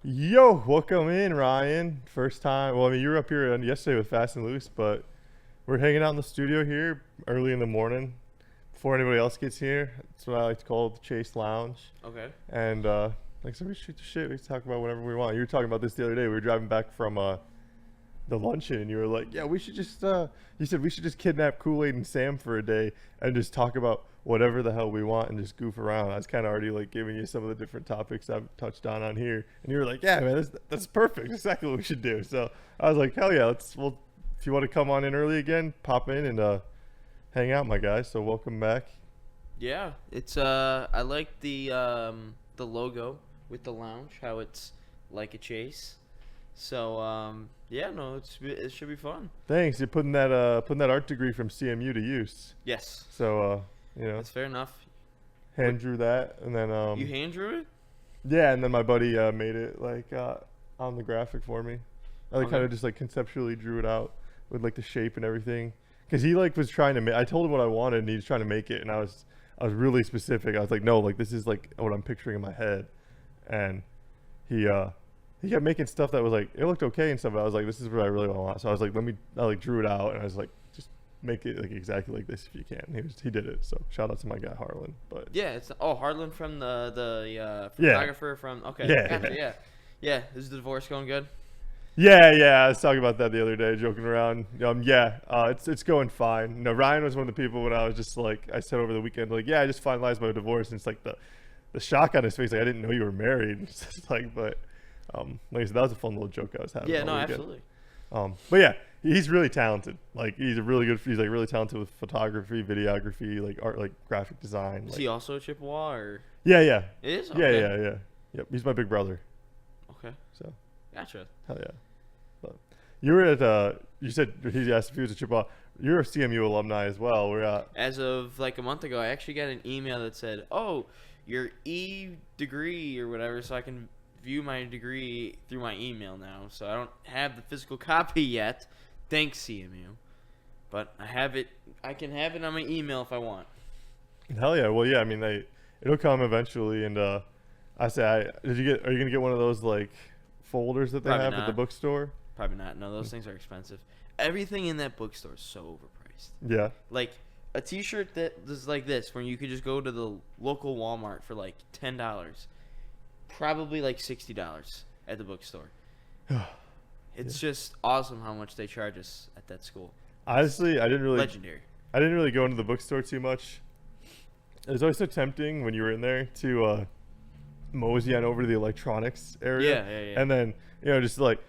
Yo, welcome in, Ryan. First time. Well, I mean, you were up here yesterday with Fast and Loose, but we're hanging out in the studio here early in the morning before anybody else gets here. That's what I like to call the Chase Lounge. Okay. And like I said, we shoot the shit. We can talk about whatever we want. You were talking about this the other day. We were driving back from the luncheon, and you were like, "Yeah, we should just." You said we should just kidnap Kool-Aid and Sam for a day and just talk about whatever the hell we want and just goof around. I was kind of already like giving you some of the different topics I've touched on here, and you were like, "Yeah, man, that's perfect. That's exactly what we should do." So I was like, "Hell yeah, let's." Well, if you want to come on in early again, pop in and hang out, my guy. So welcome back. Yeah, it's I like the logo with the lounge, how it's like a chase. So yeah, no, it should be fun. Thanks. You're putting that art degree from CMU to use. Yes, So that's fair enough. hand drew that, and then You hand drew it? yeah, and then my buddy made it like on the graphic for me. I like Okay. kind of just like conceptually drew it out with like the shape and everything, because he like was trying to. I told him what I wanted, and he was trying to make it, and I was really specific. I was like, no, like this is like what I'm picturing in my head, and he kept making stuff that was like it looked okay and stuff. But I was like, this is what I really want. So I was like, I like drew it out, and I was like, just make it like exactly like this if you can. And he did it. So shout out to my guy Harlan. But Yeah, it's Harlan from the yeah, photographer from. Okay, Yeah, gotcha, yeah. yeah. Is the divorce going good? yeah. I was talking about that the other day, joking around. It's going fine. You know, Ryan was one of the people when I was just like I said over the weekend, like, yeah, I just finalized my divorce, and it's like the shock on his face, like I didn't know you were married. It's just like, but like I said, that was a fun little joke I was having. Yeah, all no, weekend. absolutely. But yeah, he's really talented. Like he's like really talented with photography, videography, like art, like graphic design. Is Like, he also a Chippewa or? yeah. It is. Yeah, Okay. yeah. Yep, he's my big brother. Okay, So gotcha. hell yeah. But you were at you said he asked if he was a Chippewa. You're a CMU alumni as well. We're at As of like a month ago, I actually got an email that said, "Oh, your degree or whatever," so I can view my degree through my email now. So I don't have the physical copy yet. Thanks, CMU. But I have it. I can have it on my email if I want. hell yeah. Well, yeah. I mean, it'll come eventually. And I say, are you gonna get one of those like folders that they Probably have at the not. bookstore? Probably not. No, those things are expensive. Everything in that bookstore is so overpriced. Yeah. Like a T-shirt that is like this, where you could just go to the local Walmart for like $10, probably like $60 at the bookstore. It's just awesome how much they charge us at that school. Honestly, Legendary. I didn't really go into the bookstore too much. It was always so tempting when you were in there to mosey on over to the electronics area. Yeah. And then, just like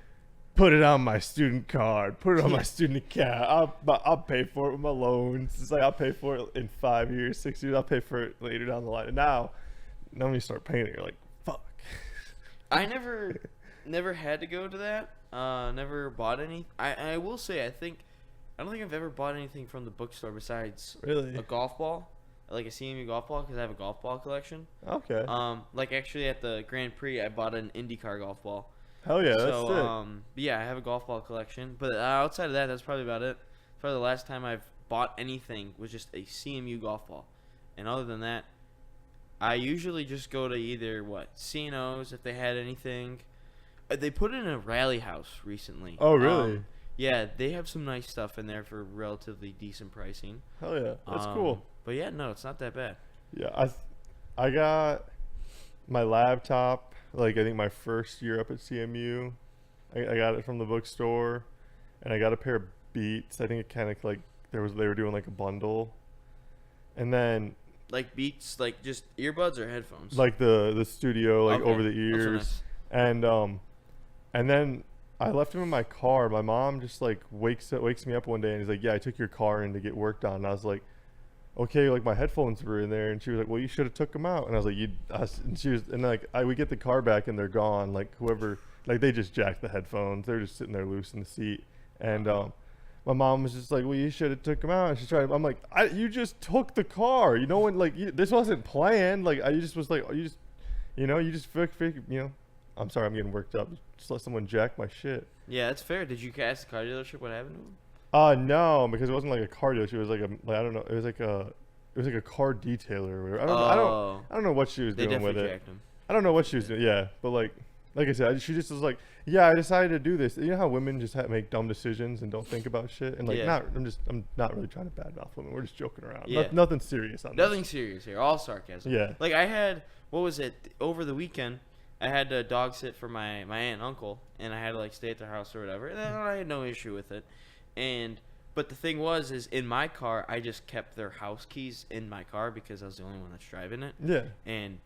put it on my student card, put it on my student account. I'll pay for it with my loans. It's like I'll pay for it in 5 years, 6 years. I'll pay for it later down the line. And now when you start paying it, you're like, fuck. I never had to go to that. Never bought any. I will say, I don't think I've ever bought anything from the bookstore besides Really? a golf ball, like a CMU golf ball, because I have a golf ball collection. Okay. Like actually at the Grand Prix, I bought an IndyCar golf ball. Hell yeah, that's So, sick. yeah, I have a golf ball collection. But outside of that, that's probably about it. Probably the last time I've bought anything was just a CMU golf ball. And other than that, I usually just go to either, C&O's if they had anything. They put in a rally house recently. Oh, really? Yeah, they have some nice stuff in there for relatively decent pricing. Hell yeah, that's Um, cool. But yeah, no, it's not that bad. Yeah, I got my laptop, like I think my first year up at CMU. I got it from the bookstore, and I got a pair of Beats. I think it kind of like they were doing like a bundle, and then Like Beats, like just earbuds or headphones? like the studio like Okay, over the those are ears, nice. and then I left him in my car. My mom just like wakes me up one day and he's like, "Yeah, I took your car in to get work done." And I was like, "Okay," like my headphones were in there, and she was like, "Well, you should have took them out." And I was like, and she was, and like we get the car back and they're gone. Like whoever, like they just jacked the headphones. They're just sitting there loose in the seat, and my mom was just like, "Well, you should have took them out." And she's trying. I'm like, "You just took the car. You know when like this wasn't planned. Like I just was like, you just, you just I'm sorry, I'm getting worked up. Just let someone jack my shit. Yeah, that's fair. Did you ask the car dealership what happened to him? No, because it wasn't like a car dealership. It was like I don't know. It was like a car detailer or whatever. I don't know what she was They doing with definitely it. jacked him. I don't know what she was doing. Yeah, but like Like I said, she just was like, "Yeah, I decided to do this." You know how women just make dumb decisions and don't think about shit, and like, Yeah. I'm not really trying to badmouth women. We're just joking around. Yeah. Nothing serious on Nothing this. serious here. All sarcasm. Yeah. Like I had, what was it, over the weekend? I had to dog sit for my aunt and uncle, and I had to like stay at their house or whatever. And I had no issue with it. But the thing is in my car, I just kept their house keys in my car because I was the only one that's driving it. Yeah. And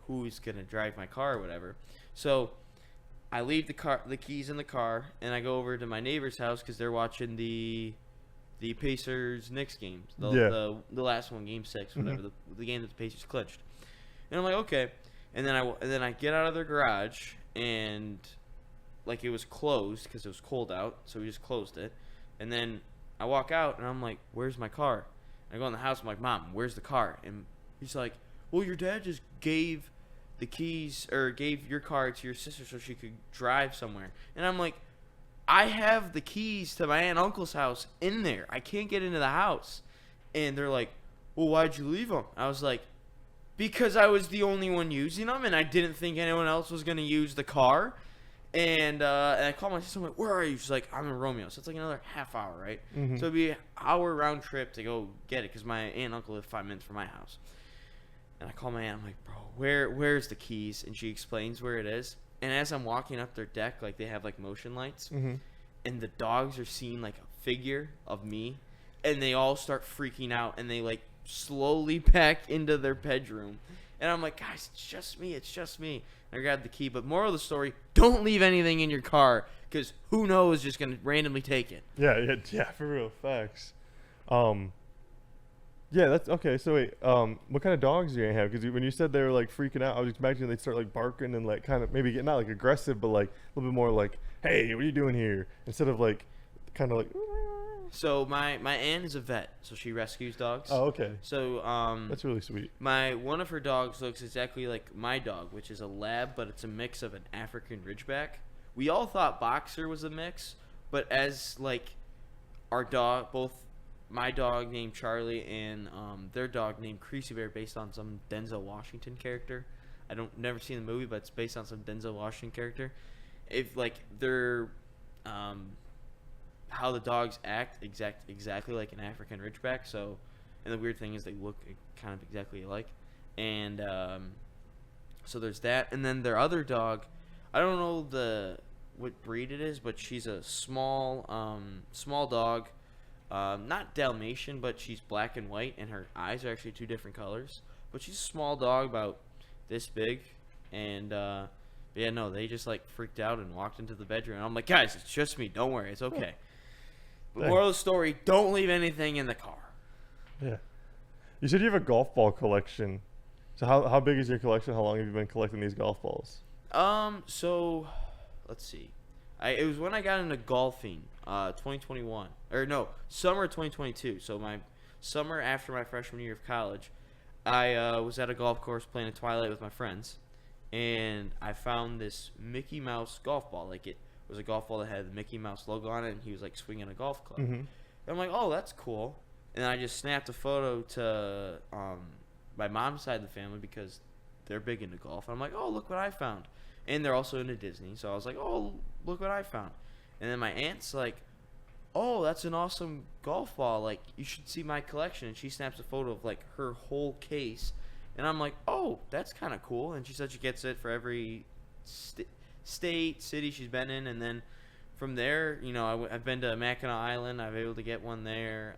who's gonna drive my car or whatever? So I leave the keys in the car, and I go over to my neighbor's house because they're watching the Pacers Knicks game, the last one, Game 6, whatever, the game that the Pacers clinched. And I'm like, okay. And then I get out of their garage, and like it was closed because it was cold out, so we just closed it. And then I walk out, and I'm like, where's my car? And I go in the house, I'm like, Mom, where's the car? And he's like, well, your dad just gave the keys, or gave your car to your sister so she could drive somewhere. And I'm like, I have the keys to my aunt and uncle's house in there. I can't get into the house. And they're like, well, why'd you leave them? I was like, because I was the only one using them, and I didn't think anyone else was going to use the car. And I called my sister, I'm like, where are you? She's like, I'm in Romeo. So it's like another half hour, right? Mm-hmm. So it'd be an hour round trip to go get it because my aunt and uncle live 5 minutes from my house. And I call my aunt, I'm like, bro, where's the keys? And she explains where it is. And as I'm walking up their deck, like they have like motion lights, and the dogs are seeing like a figure of me, and they all start freaking out, and they like slowly back into their bedroom. And I'm like, guys, it's just me. And I grabbed the key. But moral of the story, don't leave anything in your car, because who knows, just going to randomly take it. Yeah, for real, facts. Yeah, that's okay. So wait, what kind of dogs do you have? Because when you said they were like freaking out, I was imagining they'd start like barking and like kind of maybe get not like aggressive, but like a little bit more like, "Hey, what are you doing here?" Instead of like, kind of like. So my aunt is a vet, so she rescues dogs. Oh, okay. So that's really sweet. one of her dogs looks exactly like my dog, which is a lab, but it's a mix of an African Ridgeback. We all thought Boxer was a mix, but as like our dog, both my dog named Charlie and their dog named Creasy Bear, based on some Denzel Washington character. Never seen the movie, but it's based on some Denzel Washington character. If like they're how the dogs act exactly like an African Ridgeback. So, and the weird thing is they look kind of exactly alike. And so there's that. And then their other dog, I don't know what breed it is, but she's a small dog. Not Dalmatian, but she's black and white, and her eyes are actually two different colors. But she's a small dog, about this big, and yeah, no, they just like freaked out and walked into the bedroom. And I'm like, guys, it's just me. Don't worry, it's okay. But moral of the story: don't leave anything in the car. Yeah. You said you have a golf ball collection. So how big is your collection? How long have you been collecting these golf balls? So let's see. It was when I got into golfing, 2021. Or no, summer 2022. So my summer after my freshman year of college, I was at a golf course playing at Twilight with my friends, and I found this Mickey Mouse golf ball. Like, it was a golf ball that had the Mickey Mouse logo on it, and he was like swinging a golf club. And I'm like, oh, that's cool. And I just snapped a photo to my mom's side of the family because they're big into golf. And I'm like, oh, look what I found. And they're also into Disney. So I was like, oh, look what I found. And then my aunt's like, oh, that's an awesome golf ball. Like, you should see my collection. And she snaps a photo of, like, her whole case. And I'm like, oh, that's kind of cool. And she said she gets it for every state, city she's been in. And then from there, you know, I've been to Mackinac Island. I was able to get one there.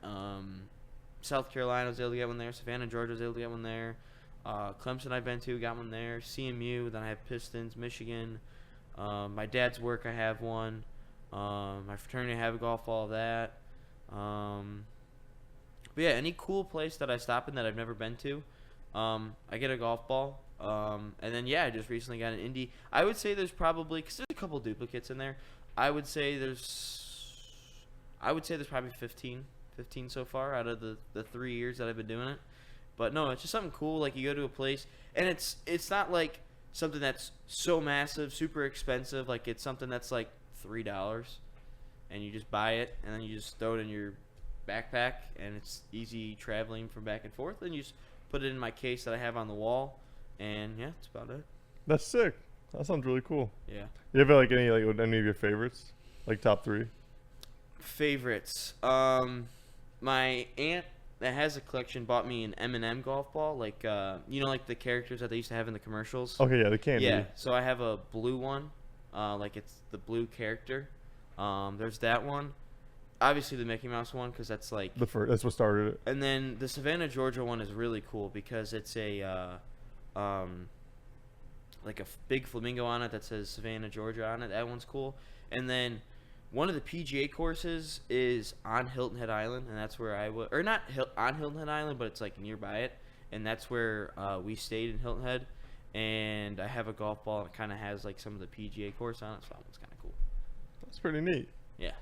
South Carolina, I was able to get one there. Savannah, Georgia, I was able to get one there. Clemson I've been to, got one there. CMU, then I have Pistons, Michigan. My dad's work, I have one. My fraternity, I have a golf ball of that. But yeah, any cool place that I stop in that I've never been to, I get a golf ball. And then, yeah, I just recently got an Indy. I would say there's probably, because there's a couple duplicates in there, I would say there's probably 15 so far out of the 3 years that I've been doing it. But no, it's just something cool. Like, you go to a place, and it's not like something that's so massive, super expensive. Like, it's something that's like $3, and you just buy it, and then you just throw it in your backpack, and it's easy traveling from back and forth. And you just put it in my case that I have on the wall, and yeah, that's about it. That's sick. That sounds really cool. Yeah. You have like any of your favorites, like top 3? Favorites. My aunt that has a collection bought me an M&M golf ball, like like the characters that they used to have in the commercials. Okay, yeah, the candy. Yeah. So I have a blue one, like it's the blue character. There's that one. Obviously the Mickey Mouse one, because that's like That's what started it. And then the Savannah, Georgia one is really cool because it's like a big flamingo on it that says Savannah, Georgia on it. That one's cool. And then one of the PGA courses is on Hilton Head Island, and that's where I was, or not on Hilton Head Island, but it's like nearby it, and that's where we stayed in Hilton Head. And I have a golf ball that kind of has like some of the PGA course on it, so that one's kind of cool. That's pretty neat. Yeah.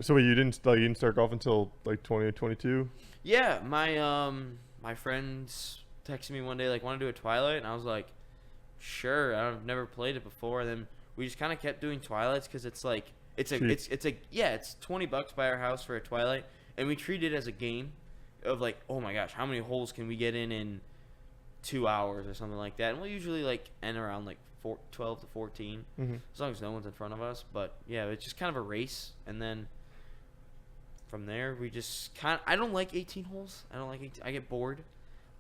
So wait, you didn't start golf until like 2022? Yeah, my friends texted me one day like, want to do a Twilight, and I was like, sure. I've never played it before. And then we just kind of kept doing Twilights because it's like it's $20 by our house for a Twilight, and we treat it as a game of like, oh my gosh, how many holes can we get in 2 hours or something like that. And we'll usually like end around like 12 to 14, as long as no one's in front of us. But yeah, it's just kind of a race, and then from there we just I don't like 18 holes. I don't like 18, I get bored.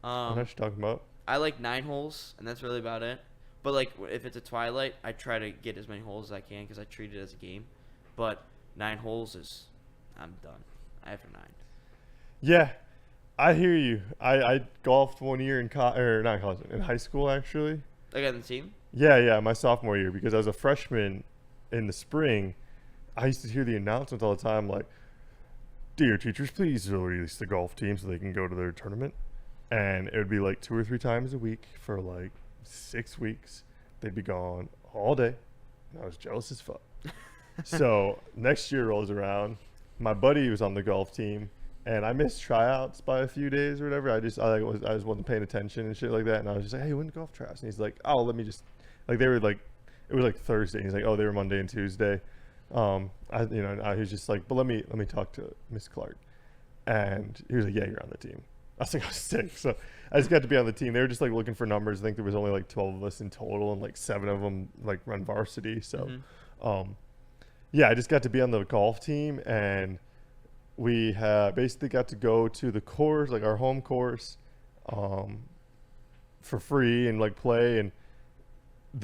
What are you talking about? I like 9 holes, and that's really about it. But like if it's a Twilight, I try to get as many holes as I can because I treat it as a game. But 9 holes I'm done after 9. Yeah, I hear you. I golfed one year in in high school actually. Like on the team? Yeah, my sophomore year, because as a freshman in the spring, I used to hear the announcements all the time like, "Dear teachers, please release the golf team so they can go to their tournament." And it would be like 2 or 3 times a week for like 6 weeks. They'd be gone all day. And I was jealous as fuck. So next year rolls around. My buddy was on the golf team, and I missed tryouts by a few days or whatever. I just wasn't paying attention and shit like that. And I was just like, "Hey, when golf tryouts?" And he's like, "Oh, let me just," like they were like, it was like Thursday. And he's like, "Oh, they were Monday and Tuesday." He was just like, "But let me talk to Miss Clark." And he was like, "Yeah, you're on the team." I was like, I was sick. So I just got to be on the team. They were just like looking for numbers. I think there was only like 12 of us in total, and like 7 of them like run varsity. So, yeah, I just got to be on the golf team, and we basically got to go to the course, like our home course, for free and like play. And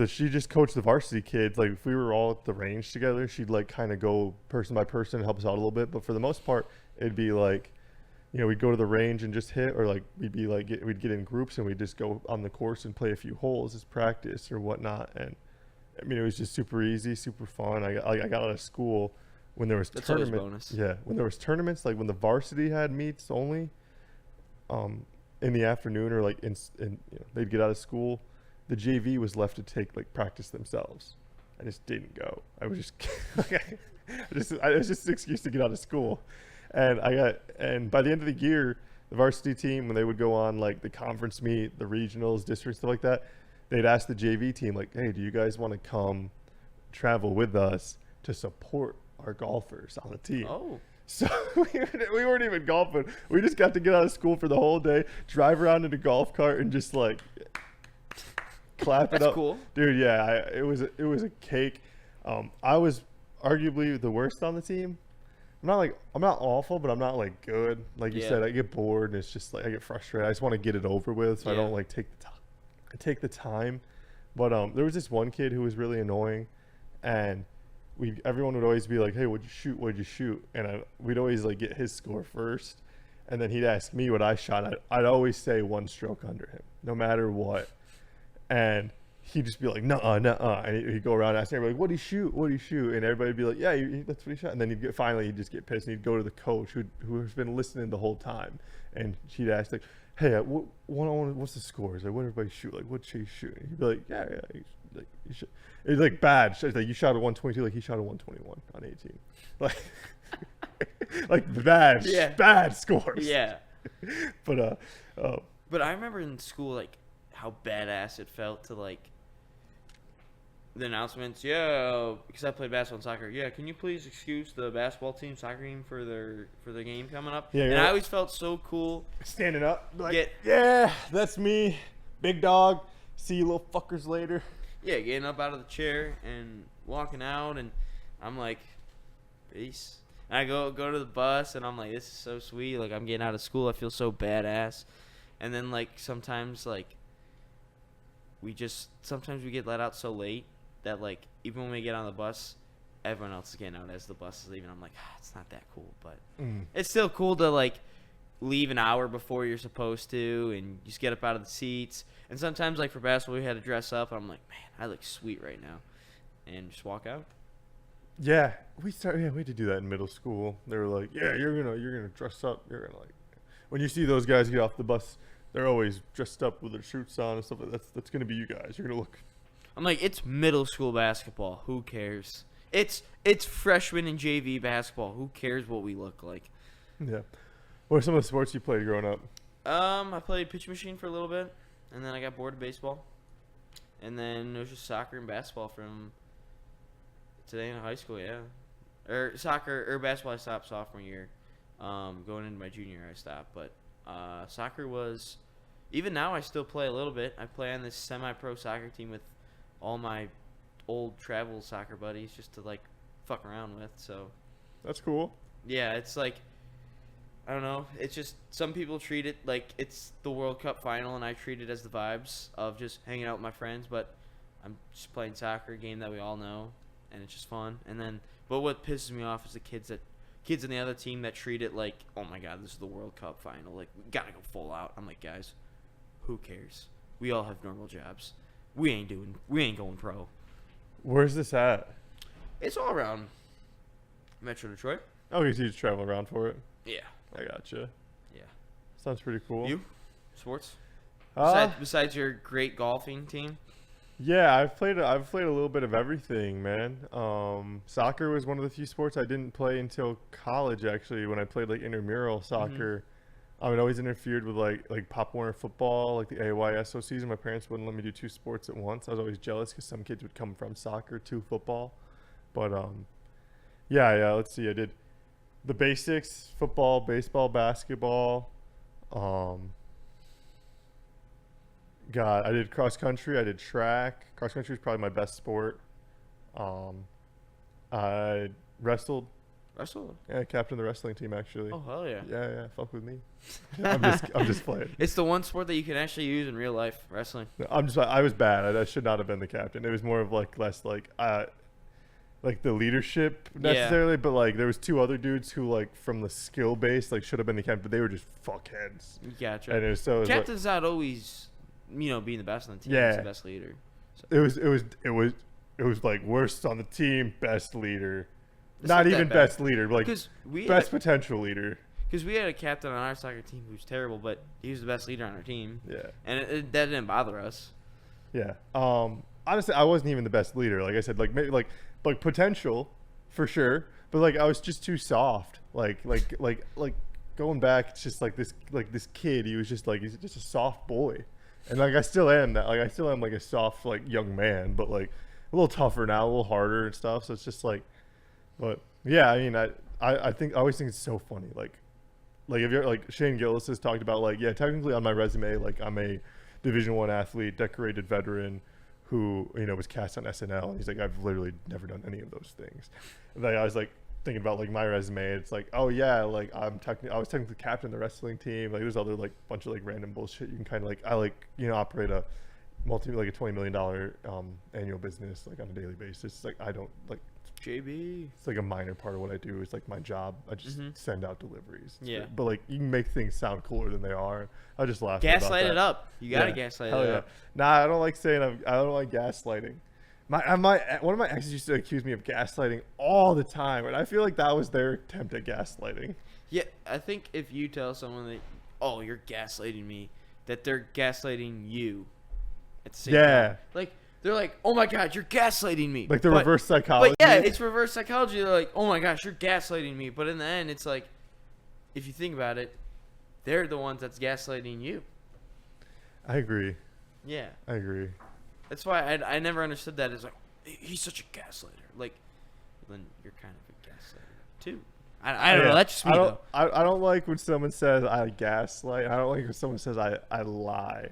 she just coached the varsity kids. Like if we were all at the range together, she'd like kind of go person by person and help us out a little bit. But for the most part, it'd be like, we'd go to the range and just hit, or like we'd be like, we'd get in groups and we'd just go on the course and play a few holes as practice or whatnot. And I mean, it was just super easy, super fun. I got out of school when there was tournaments. Yeah, when there was tournaments, like when the varsity had meets only, in the afternoon, or like they'd get out of school, the JV was left to take like practice themselves. I just didn't go. I was just, it was just an excuse to get out of school. And by the end of the year, the varsity team, when they would go on like the conference meet, the regionals, districts, stuff like that, they'd ask the JV team like, "Hey, do you guys want to come travel with us to support our golfers on the team?" Oh. So we weren't even golfing. We just got to get out of school for the whole day, drive around in a golf cart, and just like clap it up. That's cool. Dude, yeah, it was a cake. I was arguably the worst on the team. I'm not awful, but I'm not like good. Like you said, I get bored, and it's just like I get frustrated. I just want to get it over with, so I don't like take the time. But there was this one kid who was really annoying, and everyone would always be like, "Hey, what'd you shoot?" And we'd always like get his score first, and then he'd ask me what I shot. I'd always say 1 stroke under him, no matter what. And he'd just be like, "Nuh-uh, nuh-uh," and he'd go around asking everybody, "What'd he shoot? What'd he shoot?" And everybody'd be like, "Yeah, that's what he shot." And then he'd just get pissed, and he'd go to the coach who's been listening the whole time, and she'd ask like, "Hey, what's the score?" He's like, "What everybody shoot? Like, what'd she shoot?" And he'd be like, "Yeah, like you should." It's like bad. It's like you shot a 122, like he shot a 121 on 18, like like bad scores. Yeah. But I remember in school like how badass it felt to like the announcements. Yeah, because I played basketball and soccer. Yeah, can you please excuse the basketball team, soccer team for their game coming up? Yeah, and I always felt so cool standing up, like, yeah, that's me, big dog. See you little fuckers later. Yeah, getting up out of the chair and walking out, and I'm like, peace. And I go to the bus, and I'm like, this is so sweet. Like, I'm getting out of school. I feel so badass. And then, like, sometimes we get let out so late that, like, even when we get on the bus, everyone else is getting out as the bus is leaving. I'm like, it's not that cool, but it's still cool to, like, leave an hour before you're supposed to, and just get up out of the seats. And sometimes, like, for basketball, we had to dress up. I'm like, man, I look sweet right now, and just walk out. Yeah, we had to do that in middle school. They were like, yeah, you're gonna dress up. You're gonna, like, when you see those guys get off the bus, they're always dressed up with their shirts on and stuff. That's gonna be you guys. You're gonna look. I'm like, it's middle school basketball. Who cares? It's freshman and JV basketball. Who cares what we look like? Yeah. What are some of the sports you played growing up? I played pitch machine for a little bit, and then I got bored of baseball. And then it was just soccer and basketball from today in high school, yeah. Or basketball I stopped sophomore year. Going into my junior year I stopped. But soccer was, even now I still play a little bit. I play on this semi-pro soccer team with all my old travel soccer buddies just to, like, fuck around with. So That's cool. yeah, it's like, I don't know. It's just some people treat it like it's the World Cup final, and I treat it as the vibes of just hanging out with my friends. But I'm just playing soccer, a game that we all know, and it's just fun. And then, but what pisses me off is the kids in the other team that treat it like, oh my god, this is the World Cup final. Like, we gotta go full out. I'm like, guys, who cares? We all have normal jobs. We ain't going pro. Where's this at? It's all around Metro Detroit. Oh, you just travel around for it. Yeah. I gotcha. Yeah. Sounds pretty cool. You? Sports? Uh, Besides your great golfing team? Yeah, I've played a little bit of everything, man. Soccer was one of the few sports I didn't play until college, actually, when I played, like, intramural soccer. It always interfered with, like Pop Warner football, like the AYSO season. My parents wouldn't let me do two sports at once. I was always jealous because some kids would come from soccer to football. But yeah, let's see. I did the basics: football, baseball, basketball. I did cross country. I did track. Cross country was probably my best sport. I wrestled. Wrestle? Yeah, I captained the wrestling team, actually. Oh, hell yeah. Yeah, fuck with me. I'm just playing. It's the one sport that you can actually use in real life, wrestling. I was bad. I should not have been the captain. It was more of less the leadership necessarily, but like there was two other dudes who, like, from the skill base, like, should have been the captain, but they were just fuckheads. Gotcha. And it was captain's not always, being the best on the team. Yeah. He's the best leader. So. It was like worst on the team, best leader. It's Not that even bad. best leader, but, like, we best potential leader. Because we had a captain on our soccer team who was terrible, but he was the best leader on our team. Yeah. And that didn't bother us. Yeah. Honestly, I wasn't even the best leader. Like I said, like, maybe like potential for sure, but, like, I was just too soft. Like going back, it's just like this kid. He's just a soft boy, and, like, I still am that. Like, I still am, like, a soft, like, young man, but, like, a little tougher now, a little harder and stuff. So it's just like, but yeah, I mean, I always think it's so funny. Like if you're like Shane Gillis has talked about, like, yeah, technically on my resume, like, I'm a Division I athlete, decorated veteran who, was cast on SNL. And he's like, I've literally never done any of those things. And then I was like thinking about, like, my resume. It's like, oh yeah, like, I was technically captain of the wrestling team. Like, there's other, like, bunch of, like, random bullshit. You can kind of, like, I, like, operate a $20 million annual business, like, on a daily basis. It's like, I don't, like, JB. it's like a minor part of what I do. It's like my job. I just send out deliveries. Yeah. But, like, you can make things sound cooler than they are. I just laugh. Gaslight it up. You gotta gaslight Hell it yeah. up. Nah, I don't like saying I don't like gaslighting. One of my exes used to accuse me of gaslighting all the time, and I feel like that was their attempt at gaslighting. Yeah, I think if you tell someone that, oh, you're gaslighting me, that they're gaslighting you at the same time. Like, they're like, oh my god, you're gaslighting me. Like the reverse psychology. But yeah, it's reverse psychology. They're like, oh my gosh, you're gaslighting me. But in the end, it's like, if you think about it, they're the ones that's gaslighting you. I agree. Yeah. I agree. That's why I never understood that. It's like, he's such a gaslighter. Like, then you're kind of a gaslighter too. I don't know. That's just me, though. I don't like when someone says I gaslight. I don't like when someone says I lie.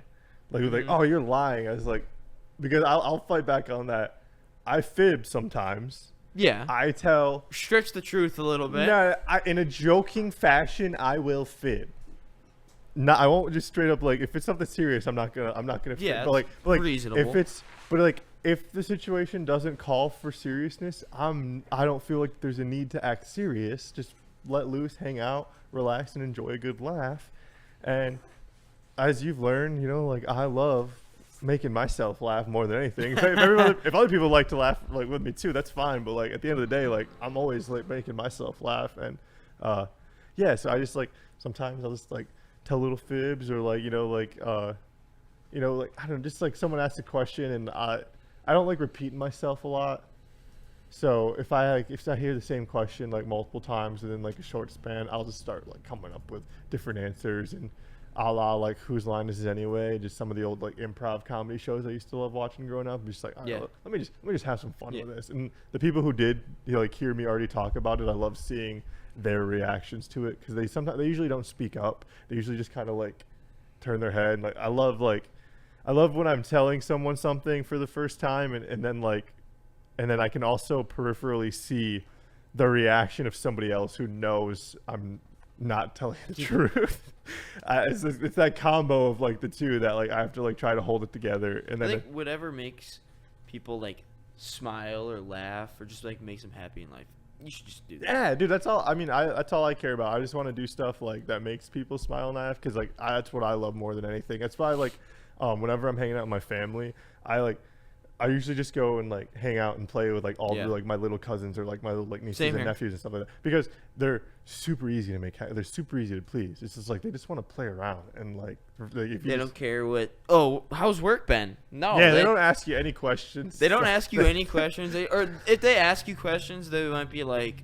Like, oh, you're lying. I was like, because I'll fight back on that. I fib sometimes. Yeah. I tell. Stretch the truth a little bit. No, in a joking fashion, I will fib. No, I won't just straight up like if it's something serious, I'm not gonna fib. Yeah, But like reasonable. if the situation doesn't call for seriousness, I don't feel like there's a need to act serious. Just let loose, hang out, relax, and enjoy a good laugh. And as you've learned, like I love making myself laugh more than anything. If other people like to laugh like with me too, that's fine. But like at the end of the day, like I'm always like making myself laugh. And yeah, so I just like sometimes I'll just like tell little fibs or like like I don't know, just like someone asks a question and I don't like repeating myself a lot. So if I hear the same question like multiple times within like a short span, I'll just start like coming up with different answers and a la like Whose Line Is It Anyway? Just some of the old like improv comedy shows I used to love watching growing up. Just like, Yeah. let me just have some fun with this. And the people who did like hear me already talk about it, I love seeing their reactions to it because they usually don't speak up. They usually just kind of like turn their head. And, like I love when I'm telling someone something for the first time and then I can also peripherally see the reaction of somebody else who knows I'm not telling the truth. It's that combo of like the two that like I have to like try to hold it together. And then I think whatever makes people like smile or laugh or just like makes them happy in life, you should just do that. Yeah, dude, that's all. I mean, that's all I care about. I just want to do stuff like that makes people smile and laugh because like that's what I love more than anything. That's why like whenever I'm hanging out with my family, I usually just go and like hang out and play with like all the like my little cousins or like my little like nieces and nephews and stuff like that because they're super easy to make. They're super easy to please. It's just like they just want to play around and like if they don't care what. Oh, how's work been? No. Yeah, they don't ask you any questions. They don't ask you any questions. Or if they ask you questions, they might be like,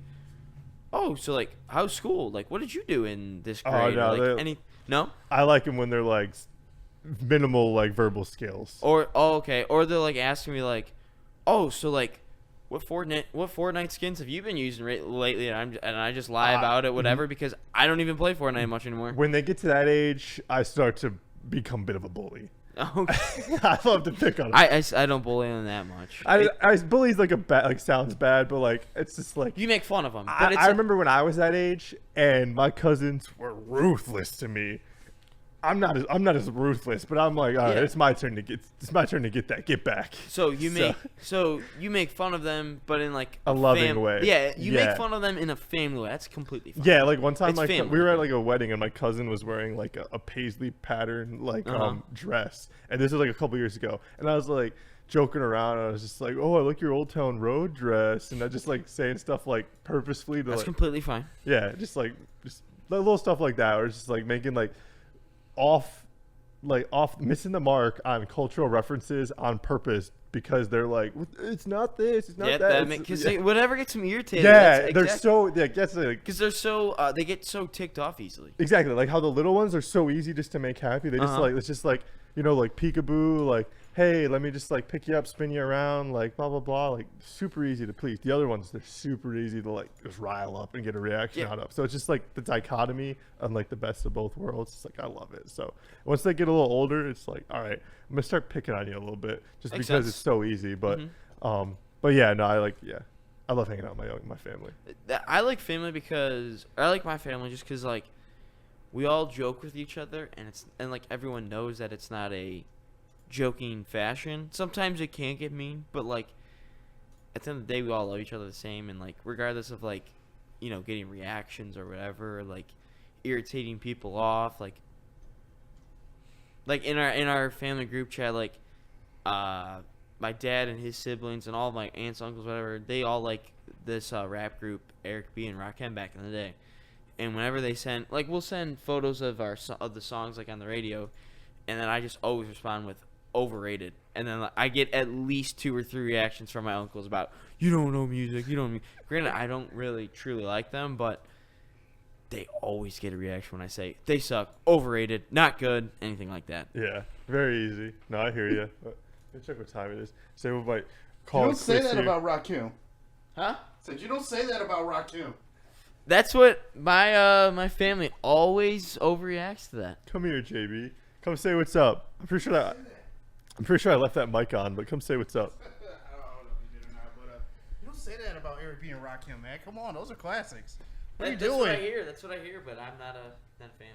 "Oh, so like how's school? Like what did you do in this grade?" Oh no, or, like, no. I like them when they're like minimal like verbal skills. Or okay, or they're like asking me like, "Oh, so like, what Fortnite skins have you been using lately?" And I just lie about it, whatever, because I don't even play Fortnite much anymore. When they get to that age, I start to become a bit of a bully. Okay. I love to pick on them. I don't bully them that much. I bully's like sounds bad, but like it's just like you make fun of them. But I remember when I was that age, and my cousins were ruthless to me. I'm not as ruthless, but I'm like, all right, it's my turn to get that get back. So you make fun of them, but in like a loving way. Yeah, you make fun of them in a family way. That's completely fine. Yeah, like one time we were at like a wedding and my cousin was wearing like a paisley pattern like dress, and this was like a couple years ago, and I was like joking around. And I was just like, oh, I like your Old Town Road dress, and I just like saying stuff like purposefully to that's like, completely fine. Yeah, just little stuff like that, or it's just like making like off missing the mark on cultural references on purpose because they're like, it's not this, it's not that. Because whatever gets them irritated. Yeah, they're so because they're so they get so ticked off easily. Exactly, like how the little ones are so easy just to make happy. They just like it's just like like peekaboo, like hey, let me just like pick you up, spin you around, like blah blah blah, like super easy to please. The other ones, they're super easy to like just rile up and get a reaction out of. So it's just like the dichotomy of like the best of both worlds. It's like I love it. So once they get a little older, it's like all right, I'm gonna start picking on you a little bit just because it's so easy. But but yeah, no, I love hanging out with my family. I like family because I like my family just because like we all joke with each other and like everyone knows that it's not a joking fashion. Sometimes it can get mean, but like at the end of the day we all love each other the same, and like regardless of like getting reactions or whatever, like irritating people off, like in our family group chat, like my dad and his siblings and all of my aunts, uncles, whatever, they all like this rap group Eric B and Rakim back in the day. And whenever they send, like, we'll send photos of the songs like on the radio, and then I just always respond with overrated, and then like, I get at least 2 or 3 reactions from my uncles about you don't know music, you don't know. Granted, I don't really truly like them, but they always get a reaction when I say they suck, overrated, not good, anything like that. Yeah, very easy. No, I hear you. Let me check what time it is. Say we might call. You don't say that about Rakim. Huh? Said you don't say that about Rakim. That's what my family always overreacts to that. Come here, JB. Come say what's up. I'm pretty sure that. I'm pretty sure I left that mic on, but come say what's up. I don't know if you did or not, but you don't say that about Eric B. and Rakim, man. Come on, those are classics. What are you That's doing? what I hear. That's what I hear, but I'm not a fan of them.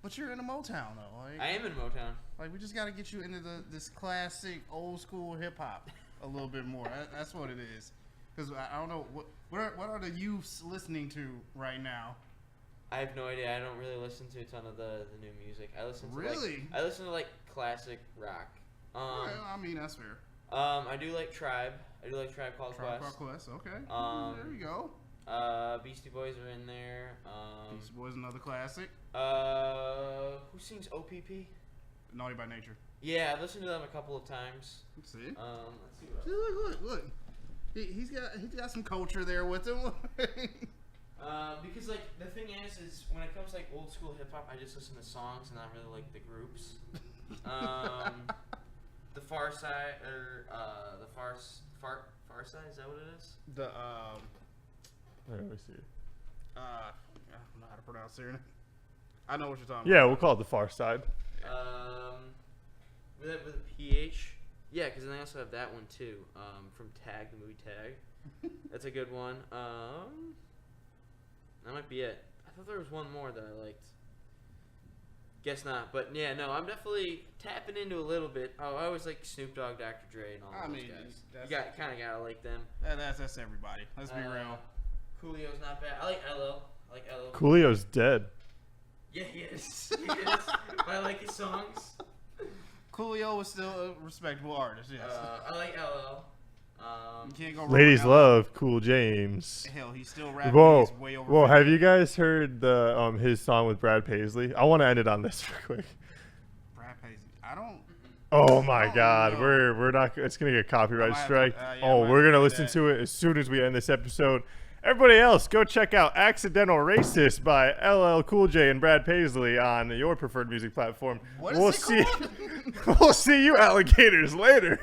But you're in a Motown though. Like, I am in Motown. Like we just got to get you into this classic old school hip hop a little bit more. That's what it is. Because I don't know what are the youths listening to right now. I have no idea. I don't really listen to a ton of the new music. I listen to Really? I listen to like classic rock. Well, I mean that's fair. I do like Tribe. I do like Tribe Called Tribe Quest. Called Quest. Okay. There you go. Beastie Boys are in there. Beastie Boys another classic. Who sings OPP? Naughty by Nature. Yeah, I've listened to them a couple of times. Let's see. Let's see what else. Look. He's got some culture there with him. Because like the thing is when it comes to like old school hip hop, I just listen to songs and not really like the groups. The Far Side or the Far Side, is that what it is? The Let me see. I don't know how to pronounce it. I know what you're talking about. Yeah, we'll call it the Far Side. With a PH. Yeah, because then I also have that one too. From Tag, the movie Tag. That's a good one. That might be it. I thought there was one more that I liked. Guess not. But yeah, no, I'm definitely tapping into a little bit. Oh, I always like Snoop Dogg, Dr. Dre, and all those guys. You kind of gotta like them. That's everybody. Let's be real. Coolio's not bad. I like LL. Coolio's dead. Yeah, he is. He is. But I like his songs. Coolio is still a respectable artist. Yes. I like LL. You can't go wrong Ladies with LL. love Cool James. Hell, he's still rapping. Whoa, He's way over. whoa! 50. Have you guys heard the his song with Brad Paisley? I want to end it on this real quick. Brad Paisley. I don't. Oh my Oh, God, no. we're not. It's gonna get a copyright I might have strike. to- yeah, I Oh, might we're have to gonna do listen that. to it as soon as we end this episode. Everybody else, go check out "Accidental Racist" by LL Cool J and Brad Paisley on your preferred music platform. What is we'll it see. called? We'll see you alligators later.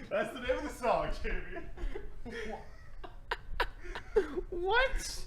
That's the name of the song, Jamie. What?